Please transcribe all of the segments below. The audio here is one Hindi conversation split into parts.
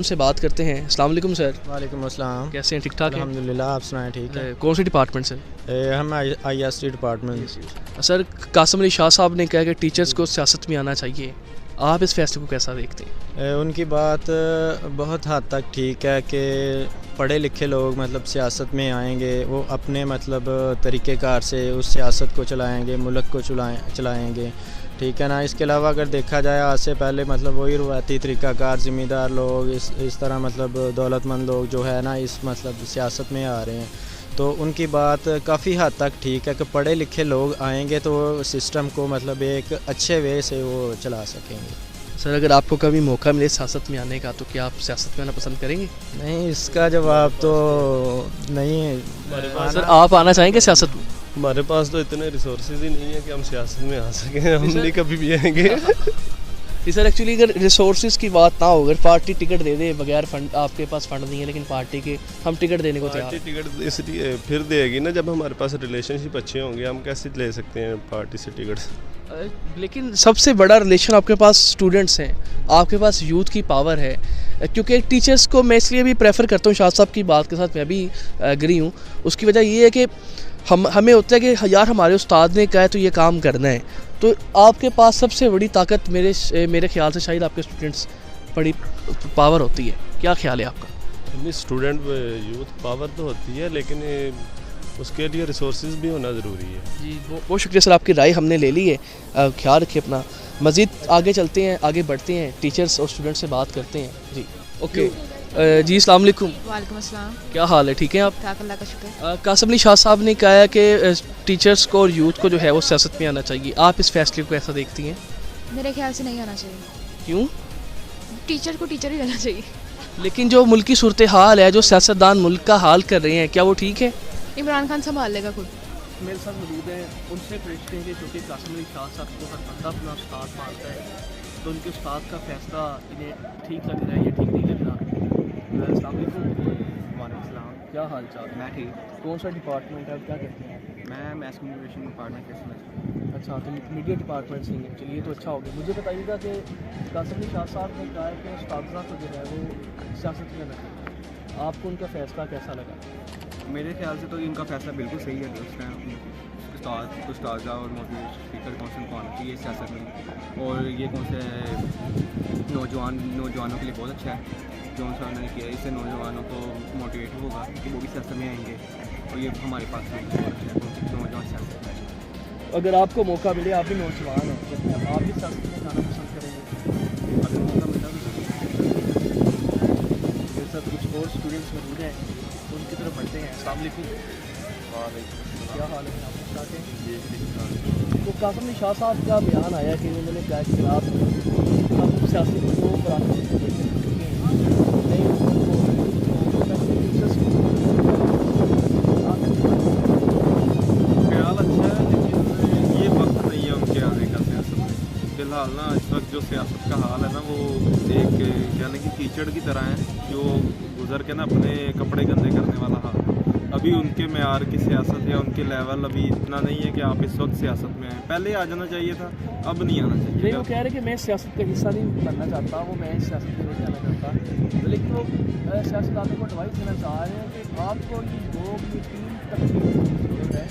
उनसे बात करते हैं। अस्सलाम वालेकुम सर। वालेकुम अस्सलाम। कैसे हैं? ठीक ठाक हैं? अल्हम्दुलिल्लाह, आप सुनाएं? ठीक है। कौन से डिपार्टमेंट से? हम IST department. Sir, Kasim Ali Shah Sahab ने कहा कि टीचर्स को सियासत में आना चाहिए। आप इस फैसले को कैसा देखते हैं? उनकी बात बहुत हद तक ठीक है कि पढ़े लिखे लोग मतलब सियासत में आएंगे, वो अपने मतलब तरीक़ेकार से उस सियासत को चलाएंगे, मुल्क को चलाएंगे, ठीक है ना। इसके अलावा अगर देखा जाए आज से पहले मतलब वही रवायती तरीक़ाकार ज़मींदार लोग इस तरह मतलब दौलतमंद लोग जो है ना इस मतलब सियासत में आ रहे हैं, तो उनकी बात काफ़ी हद तक ठीक है कि पढ़े लिखे लोग आएंगे तो सिस्टम को मतलब एक अच्छे वे से वो चला सकेंगे। सर, अगर आपको कभी मौका मिले सियासत में आने का तो क्या आप सियासत में आना पसंद करेंगे? नहीं, इसका जवाब तो नहीं है। सर, आप आना चाहेंगे सियासत में? हमारे पास तो इतने रिसोर्सेज ही नहीं है कि हम सियासत में आ सकें। हम नहीं कभी भी आएंगे। जी सर, एक्चुअली अगर रिसोर्सेज की बात ना हो, अगर पार्टी टिकट दे दे बगैर फंड, आपके पास फंड नहीं है लेकिन पार्टी के हम टिकट देने को तैयार हैं। टिकट इसलिए फिर देगी ना जब हमारे पास रिलेशनशिप अच्छे होंगे। हम कैसे ले सकते हैं पार्टी से टिकट? लेकिन सबसे बड़ा रिलेशन आपके पास स्टूडेंट्स हैं, आपके पास यूथ की पावर है। क्योंकि टीचर्स को मैं इसलिए भी प्रेफर करता हूँ, शाह साहब की बात के साथ मैं भी एग्री हूँ। उसकी वजह ये है कि हमें होता है कि यार हमारे उस्ताद ने कहा है तो ये काम करना है। तो आपके पास सबसे बड़ी ताकत मेरे ख्याल से शायद आपके स्टूडेंट्स बड़ी पावर होती है। क्या ख्याल है आपका? स्टूडेंट यूथ पावर तो होती है, लेकिन उसके लिए रिसोर्सेज भी होना ज़रूरी है। जी, बहुत शुक्रिया सर, आपकी राय हमने ले ली है। ख्याल रखिए अपना। मज़ीद आगे चलते हैं, आगे बढ़ते हैं, टीचर्स और स्टूडेंट्स से बात करते हैं। जी ओके। जी अस्सलाम वालेकुम। वालेकुम अस्सलाम। क्या हाल है? ठीक है आप? ठाक, अल्लाह का शुक्र। कासिम अली शाह साहब ने कहा है कि टीचर्स को और यूथ को जो है वो सियासत में आना चाहिए। आप इस फैसले को कैसा देखती हैं? मेरे ख्याल से नहीं आना चाहिए। क्यों? टीचर को टीचर ही रहना चाहिए। लेकिन जो मुल्की सूरत हाल है, जो सियासतदान मुल्क का हाल कर रहे हैं, क्या वो ठीक है? इमरान खान संभाल लेगा खुद। मेरे साथ मौजूद हैं, उनसे पूछेंगे क्योंकि कासिम अली शाह साहब को हर बंदा अपना उस्ताद मानता है, तो उनके उस्ताद का फैसला इन्हें ठीक लग रहा है या ठीक नहीं लग रहा। अस्सलाम वालेकुम। वालेकुम। क्या हाल चाल? मैं ठीक। कौन सा डिपार्टमेंट है, आप क्या करते हैं? मैं मैथ कम्युनिकेशन डिपार्टमेंट के समझ। अच्छा, तो मीडिया डिपार्टमेंट से हैं। चलिए, तो अच्छा हो गया। मुझे बताइएगा कि कासिम अली शाह साहब ने कहा है कि उस्ताद को जो है वो सियासत में रखा है। आपको उनका फैसला कैसा लगा? मेरे ख्याल से तो इनका फैसला बिल्कुल सही है कि उसने उस्ताद और मोटिवेशन स्पीकर कौंसिल को आना चाहिए सियासत में। और ये कौन से नौजवानों के लिए बहुत अच्छा है जो उन्होंने किया। इससे नौजवानों को मोटिवेट होगा कि वो भी सियासत में आएंगे, और ये हमारे पास बहुत अच्छा है नौजवान सियासत में। अगर आपको मौका मिले, आप भी नौजवान हैं, तो आप भी सियासत में जाना पसंद करेंगे? अगर मौका मिला मेरे साथ कुछ और स्टूडेंट्स मौजूद हैं, उनकी तरफ बढ़ते हैं। अस्सलाम वालेकुम। क्या हाल है? आप ठीक ठाक हैं? तो कासिम अली शाह साहब का बयान आया कि उन्होंने कहा कि आप हम सियासत को प्राथमिकता देते हैं, नहीं ख्याल अच्छा है, लेकिन ये वक्त नहीं है उनके आने का सियासत में। फिलहाल ना इस वक्त जो सियासत का हाल है ना, वो एक यानी कि कीचड़ की तरह है जो गुजर के ना अपने कपड़े गंदे करने वाला हाल। अभी उनके मेयार की सियासत या उनके लेवल अभी इतना नहीं है कि आप इस वक्त सियासत में आए। पहले आ जाना चाहिए था, अब नहीं आना चाहिए। नहीं, वो कह रहे कि मैं सियासत का हिस्सा नहीं बनना चाहता, वो मैं सियासत में नहीं आना चाहता। लेकिन वो सियासतदानों को एडवाइस देना चाह रहे हैं कि आपको ये 2-3 तक है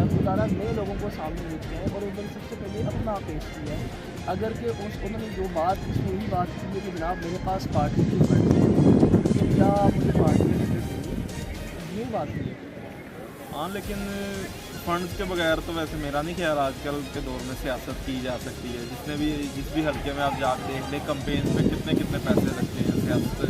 खुदारा नए लोगों को सामने लेते हैं, और उन्होंने सबसे पहले अपना पेश किया है। अगर कि उन्होंने जो बात उसमें यही बात की है कि जनाब मेरे पास पार्टी के फंड है, लेकिन क्या आप मुझे पार्टी में यही बात की है? हाँ, लेकिन फंड्स के बगैर तो वैसे मेरा नहीं ख्याल आजकल के दौर में सियासत की जा सकती है। जिस भी हल्के में आप जाके देख लें, कंपेन पे कितने पैसे लगते हैं। सियासत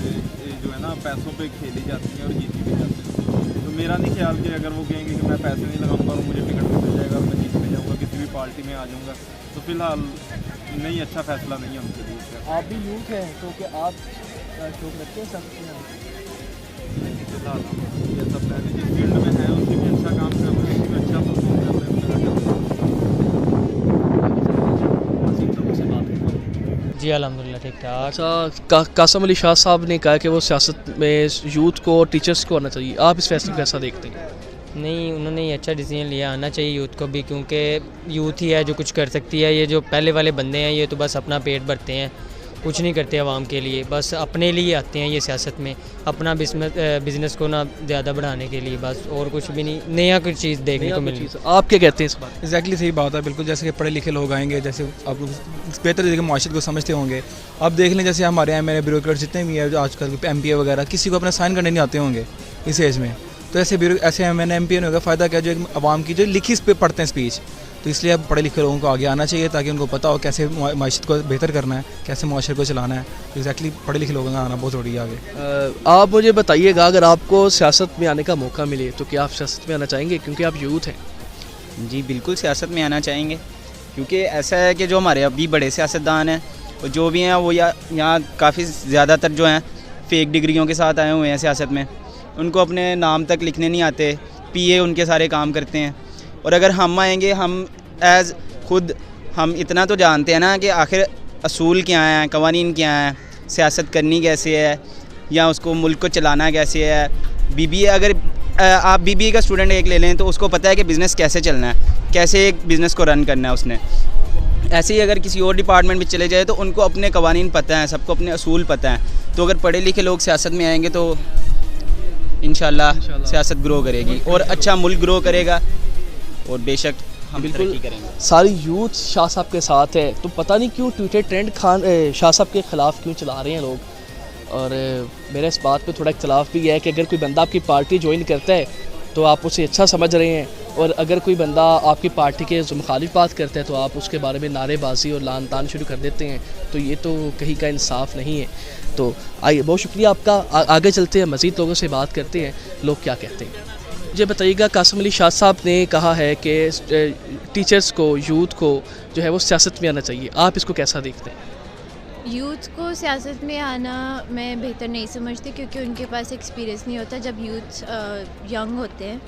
जो है ना पैसों पे खेली जाती है और जीती भी जाती है। तो मेरा नहीं ख्याल कि अगर वो कहेंगे कि मैं पैसे नहीं लगाऊंगा और मुझे टिकट मिल जाएगा और मैं जीत में जाऊँगा, किसी भी पार्टी में आ जाऊँगा, तो फिलहाल नहीं, अच्छा फैसला नहीं है उनके लिए। आप भी यूथ हैं, तो क्या आप शौक रखते हैं सियासत में? फिलहाल ये सब मैंने जिस फील्ड में है उससे भी अच्छा काम कर रहे हैं, उसमें अच्छा परफॉर्म कर रहे हैं। जी अल्हम्दुलिल्लाह ठीक ठाक। अच्छा, कासिम अली शाह साहब ने कहा कि वो सियासत में यूथ को और टीचर्स को आना चाहिए। आप इस फैसले को कैसा देखते हैं? नहीं, उन्होंने ये अच्छा डिसीजन लिया, आना चाहिए यूथ को भी, क्योंकि यूथ ही है जो कुछ कर सकती है। ये जो पहले वाले बंदे हैं ये तो बस अपना पेट भरते हैं, कुछ नहीं करते आवाम के लिए, बस अपने लिए आते हैं ये सियासत में, अपना बिजनेस को ना ज़्यादा बढ़ाने के लिए, बस और कुछ भी नहीं, नया कुछ चीज़ देखने को मिली। आप क्या कहते हैं इस बात? एग्जैक्टली सही बात है, बिल्कुल। जैसे कि पढ़े लिखे लोग आएंगे, जैसे आप बेहतर तरीके माशरत को समझते होंगे। अब देख लें जैसे हमारे यहाँ मेरे ब्यूरोक्रेट जितने भी हैं जो आजकल MPA वगैरह, किसी को अपना साइन करने नहीं आते होंगे इस एज में, तो ऐसे MNA MPA होगा फ़ायदा क्या, जो एक आवाम की जो लिखी पढ़ते हैं स्पीच, तो इसलिए अब पढ़े लिखे लोगों को आगे आना चाहिए ताकि उनको पता हो कैसे माशरत को बेहतर करना है, कैसे माशरे को चलाना है। एग्जैक्टली पढ़े लिखे लोगों का आना बहुत ज़रूरी है आगे। आप मुझे बताइएगा, अगर आपको सियासत में आने का मौका मिले तो क्या आप सियासत में आना चाहेंगे, क्योंकि आप यूथ हैं? जी बिल्कुल सियासत में आना चाहेंगे, क्योंकि ऐसा है कि जो हमारे अभी बड़े सियासतदान हैं और जो भी हैं वो यहाँ काफ़ी ज़्यादातर जो हैं फेक डिग्रियों के साथ आए हुए हैं सियासत में, उनको अपने नाम तक लिखने नहीं आते, PA उनके सारे काम करते हैं। और अगर हम आएंगे, हम एज़ खुद हम इतना तो जानते हैं ना कि आखिर असूल क्या हैं, कवानीन क्या हैं, सियासत करनी कैसे है या उसको मुल्क को चलाना कैसे है। BBA अगर आप BBA का स्टूडेंट एक ले लें तो उसको पता है कि बिज़नेस कैसे चलना है, कैसे एक बिज़नेस को रन करना है उसने। ऐसे ही अगर किसी और डिपार्टमेंट में चले जाए तो उनको अपने कवानीन पता हैं, सबको अपने असूल पता हैं। तो अगर पढ़े लिखे लोग सियासत में आएंगे तो इंशाल्लाह सियासत ग्रो करेगी और अच्छा मुल्क ग्रो करेगा और बेशक हम तरक्की करेंगे। सारी यूथ शाह साहब के साथ है, तो पता नहीं क्यों ट्विटर ट्रेंड शाह साहब के ख़िलाफ़ क्यों चला रहे हैं लोग। और मेरा इस बात पे थोड़ा इख्तलाफ भी है कि अगर कोई बंदा आपकी पार्टी ज्वाइन करता है तो आप उसे अच्छा समझ रहे हैं, और अगर कोई बंदा आपकी पार्टी के मुखालिफ बात करता है तो आप उसके बारे में नारेबाजी और लान तान शुरू कर देते हैं। तो ये तो कहीं का इंसाफ नहीं है। तो आइए, बहुत शुक्रिया आपका। आगे चलते हैं, मज़ीद लोगों से बात करते हैं, लोग क्या कहते हैं। मुझे बताइएगा, कासिम अली शाह साहब ने कहा है कि टीचर्स को, यूथ को जो है वो सियासत में आना चाहिए, आप इसको कैसा देखते हैं? यूथ को सियासत में आना मैं बेहतर नहीं समझती, क्योंकि उनके पास एक्सपीरियंस नहीं होता। जब यूथ यंग होते हैं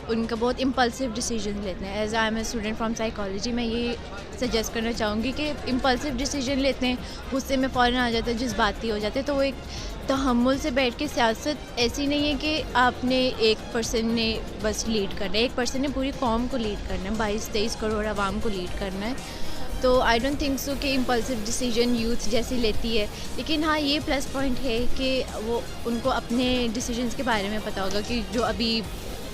उनका बहुत इम्पल्सिव डिसीजन लेते हैं। As I am a student from psychology, मैं ये सजेस्ट करना चाहूँगी कि इम्पल्सिव डिसीजन लेते हैं, गुस्से में फ़ौरन आ जाते हैं, जज्बाती हो जाते हैं। तो वो एक तहम्मुल से बैठ के, सियासत ऐसी नहीं है कि आपने एक पर्सन ने बस लीड करना है, एक पर्सन ने पूरी कौम को लीड करना है, 22-23 करोड़ आवाम को लीड करना है। तो आई डोंट थिंक सो कि इम्पल्सिव डिसीजन यूथ जैसी लेती है। लेकिन हाँ, ये प्लस पॉइंट है कि वो उनको अपने डिसीजंस के बारे में पता होगा कि जो अभी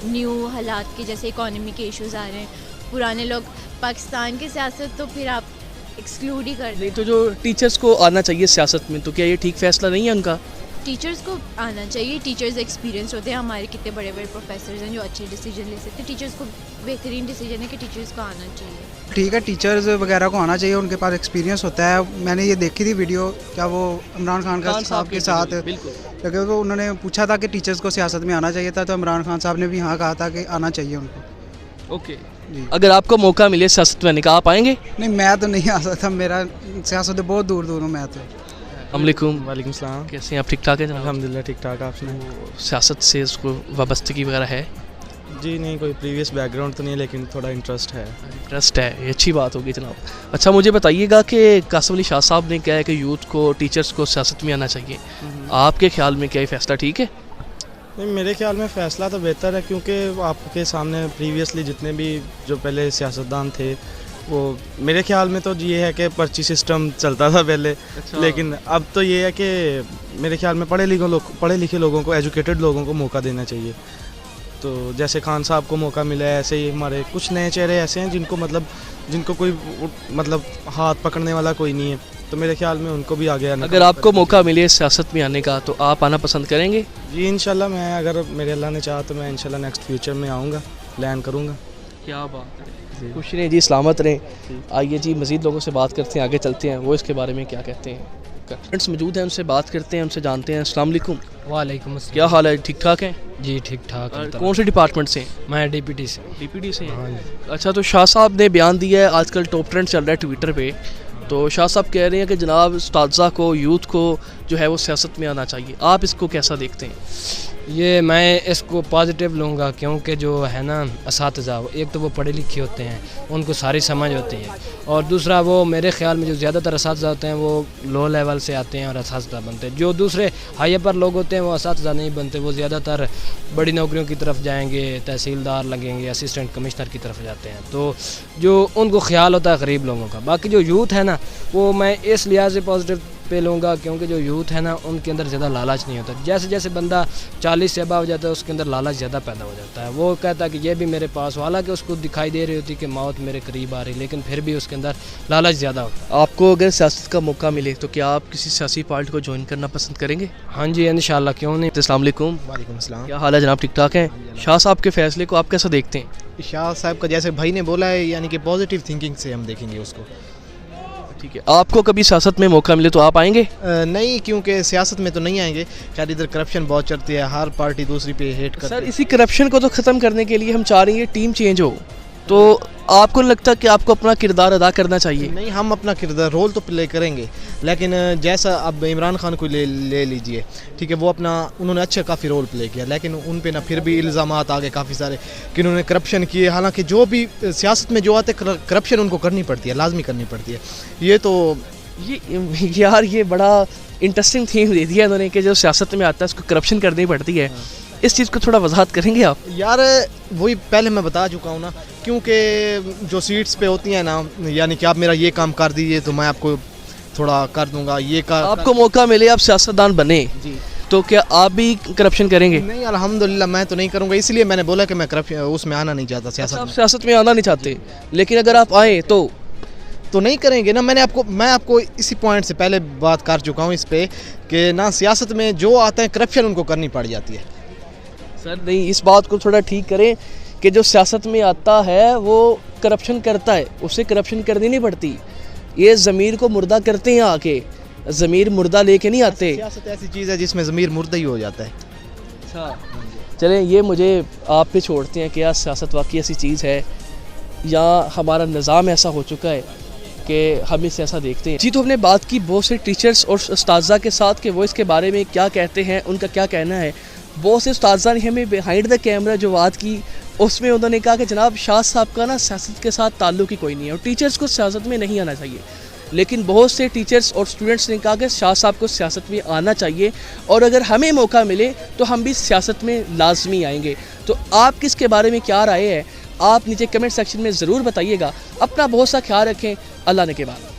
न्यू हालात के जैसे इकोनॉमी के इश्यूज़ आ रहे हैं, पुराने लोग पाकिस्तान की सियासत तो फिर आप एक्सक्लूड ही कर दें। नहीं तो जो टीचर्स को आना चाहिए सियासत में, तो क्या ये ठीक फैसला नहीं है उनका? टीचर्स को आना चाहिए। टीचर्स एक्सपीरियंस होते हैं, हमारे कितने बड़े बड़े प्रोफेसर्स हैं जो अच्छे डिसीजन ले सकते हैं। टीचर्स को बेहतरीन डिसीजन है कि टीचर्स को आना चाहिए। ठीक है, टीचर्स वगैरह को आना चाहिए, उनके पास एक्सपीरियंस होता है। मैंने ये देखी थी वीडियो, क्या वो इमरान खान का साहब के साथ, क्योंकि वो उन्होंने पूछा था कि टीचर्स को सियासत में आना चाहिए था, तो इमरान खान साहब ने भी हाँ कहा था कि आना चाहिए उनको। ओके, अगर आपको मौका मिले सियासत में आने का, आप आएंगे? नहीं, मैं तो नहीं आ सकता, मेरा सियासत बहुत दूर दूर हूँ मैं तो। अस्सलामुअलैकुम। वालेकुम सलाम। कैसे हैं आप? ठीक ठाक है? अल्हम्दुलिल्लाह ठीक ठाक। आप सुनाएं? सियासत से उसको वाबस्तगी वगैरह है? जी नहीं, कोई प्रीवियस बैकग्राउंड तो नहीं है, लेकिन थोड़ा इंटरेस्ट है। इंटरेस्ट है, ये अच्छी बात होगी जनाब। अच्छा, मुझे बताइएगा कि कासिम अली शाह साहब ने कहा है कि यूथ को, टीचर्स को सियासत में आना चाहिए। आपके ख्याल में क्या ये फैसला ठीक है? नहीं, मेरे ख्याल में फ़ैसला तो बेहतर है, क्योंकि आपके सामने प्रीवियसली जितने भी जो पहले सियासतदान थे, वो मेरे ख्याल में तो ये है कि पर्ची सिस्टम चलता था पहले। अच्छा। लेकिन अब तो ये है कि मेरे ख्याल में पढ़े लिखे लोगों को, एजुकेटेड लोगों को मौका देना चाहिए। तो जैसे खान साहब को मौका मिला है, ऐसे ही हमारे कुछ नए चेहरे ऐसे हैं जिनको कोई हाथ पकड़ने वाला कोई नहीं है, तो मेरे ख्याल में उनको भी आगे आना। अगर आपको मौका मिले सियासत में आने का, तो आप आना पसंद करेंगे? जी इंशाल्लाह, मैं अगर मेरे अल्लाह ने चाहा तो मैं इंशाल्लाह नेक्स्ट फ्यूचर में आऊँगा, प्लान करूँगा। क्या बात है, खुश रहें जी, सलामत रहें। आइए जी, मज़ीद लोगों से बात करते हैं, आगे चलते हैं, वो इसके बारे में क्या कहते हैं। फ्रेंड्स मौजूद हैं, उनसे बात करते हैं, उनसे जानते हैं। अस्सलाम वालेकुम। वालेकुम अस्सलाम। क्या हाल है, ठीक ठाक हैं? जी ठीक ठाक। कौन से डिपार्टमेंट से? मैं DPT से। DPT से? अच्छा, तो शाह साहब ने बयान दिया है, आजकल टॉप ट्रेंड चल रहा है ट्विटर पे, तो शाह साहब कह रहे हैं कि जनाब उस्ताज़ा को, यूथ को जो है वो सियासत में आना चाहिए। आप इसको कैसा देखते हैं? ये मैं इसको पॉजिटिव लूँगा, क्योंकि जो है ना असातिज़ा, एक तो वो पढ़े लिखे होते हैं, उनको सारी समझ होती है, और दूसरा वो मेरे ख्याल में जो ज़्यादातर असातिज़ा होते हैं वो लो लेवल से आते हैं और असातिज़ा बनते हैं। जो दूसरे हाई पर लोग होते हैं वो असातिज़ा नहीं बनते, वो ज़्यादातर बड़ी नौकरियों की तरफ जाएंगे, तहसीलदार लगेंगे, असिस्टेंट कमिश्नर की तरफ जाते हैं। तो जो उनको ख्याल होता है गरीब लोगों का। बाकी जो यूथ है ना, वो मैं इस लिहाज से पॉजिटिव पे लूँगा क्योंकि जो यूथ है ना उनके अंदर ज़्यादा लालच नहीं होता। जैसे जैसे बंदा 40 से अबव हो जाता है उसके अंदर लालच ज़्यादा पैदा हो जाता है। वो कहता है कि ये भी मेरे पास हो, हालांकि उसको दिखाई दे रही होती कि मौत मेरे करीब आ रही, लेकिन फिर भी उसके अंदर लालच ज़्यादा होता है। आपको अगर सियासत का मौका मिले तो क्या आप किसी सियासी पार्टी को ज्वाइन करना पसंद करेंगे? हाँ जी, इंशाल्लाह, क्यों नहीं। अस्सलाम वालेकुम। वालेकुम अस्सलाम। क्या हाल है जनाब, ठीक ठाक हैं? शाह साहब के फैसले को आप कैसा देखते हैं? शाह साहब का जैसे भाई ने बोला है, यानी कि पॉजिटिव थिंकिंग से हम देखेंगे उसको। ठीक है, आपको कभी सियासत में मौका मिले तो आप आएंगे? नहीं, क्योंकि सियासत में तो नहीं आएंगे। खैर इधर करप्शन बहुत चलती है, हर पार्टी दूसरी पे हेट करती है। सर, इसी करप्शन को तो ख़त्म करने के लिए हम चाह रहे हैं टीम चेंज हो, तो आपको नहीं लगता कि आपको अपना किरदार अदा करना चाहिए? नहीं, हम अपना किरदार रोल तो प्ले करेंगे, लेकिन जैसा अब इमरान खान को ले लीजिए, ठीक है, वो अपना उन्होंने अच्छा काफ़ी रोल प्ले किया, लेकिन उन पे ना फिर भी इल्ज़ामात आ गए काफ़ी सारे कि उन्होंने करप्शन किए। हालांकि जो भी सियासत में जो आते करप्शन उनको करनी पड़ती है, लाजमी करनी पड़ती है। ये तो यार ये बड़ा इंटरेस्टिंग थीम दे दिया इन्होंने कि जो सियासत में आता है उसको करप्शन करनी पड़ती है। इस चीज़ को थोड़ा वजाहत करेंगे आप? यार वही पहले मैं बता चुका हूँ ना, क्योंकि जो सीट्स पे होती हैं ना, यानी कि आप मेरा ये काम कर दीजिए तो मैं आपको थोड़ा कर दूंगा, ये कर आपको मौका मिले आप सियासतदान बने जी, तो क्या आप भी करप्शन करेंगे? नहीं, अल्हम्दुलिल्लाह मैं तो नहीं करूँगा, इसलिए मैंने बोला कि मैं करप्शन उसमें आना नहीं चाहता। सियासत में आना नहीं चाहते, लेकिन अगर आप आए तो नहीं करेंगे ना। मैं आपको इसी पॉइंट से पहले बात कर चुका हूँ इस पे कि ना सियासत में जो आता है करप्शन उनको करनी पड़ जाती है। सर नहीं, इस बात को थोड़ा ठीक करें कि जो सियासत में आता है वो करप्शन करता है, उसे करप्शन करनी नहीं पड़ती। ये ज़मीर को मुर्दा करते हैं आके, ज़मीर मुर्दा लेके नहीं आते। सियासत ऐसी चीज़ है जिसमें ज़मीर मुर्दा ही हो जाता है। अच्छा चलें, ये मुझे आप पे छोड़ते हैं कि यार सियासत वाकई ऐसी चीज़ है या हमारा निज़ाम ऐसा हो चुका है कि हम इसे ऐसा देखते हैं। जी, तो हमने बात की बहुत से टीचर्स और उस्ताज़ा के साथ कि वो इसके बारे में क्या कहते हैं, उनका क्या कहना है। बहुत से उस्ताज़ा ने हमें बिहाइंड द कैमरा जो बात की उसमें उन्होंने कहा कि जनाब शाह साहब का ना सियासत के साथ ताल्लुक़ ही कोई नहीं है और टीचर्स को सियासत में नहीं आना चाहिए। लेकिन बहुत से टीचर्स और स्टूडेंट्स ने कहा कि शाह साहब को सियासत में आना चाहिए और अगर हमें मौका मिले तो हम भी सियासत में लाजमी आएंगे। तो आप किसके बारे में क्या राय है, आप नीचे कमेंट सेक्शन में ज़रूर बताइएगा। अपना बहुत सा ख्याल रखें। अल्लाह ने के बाद।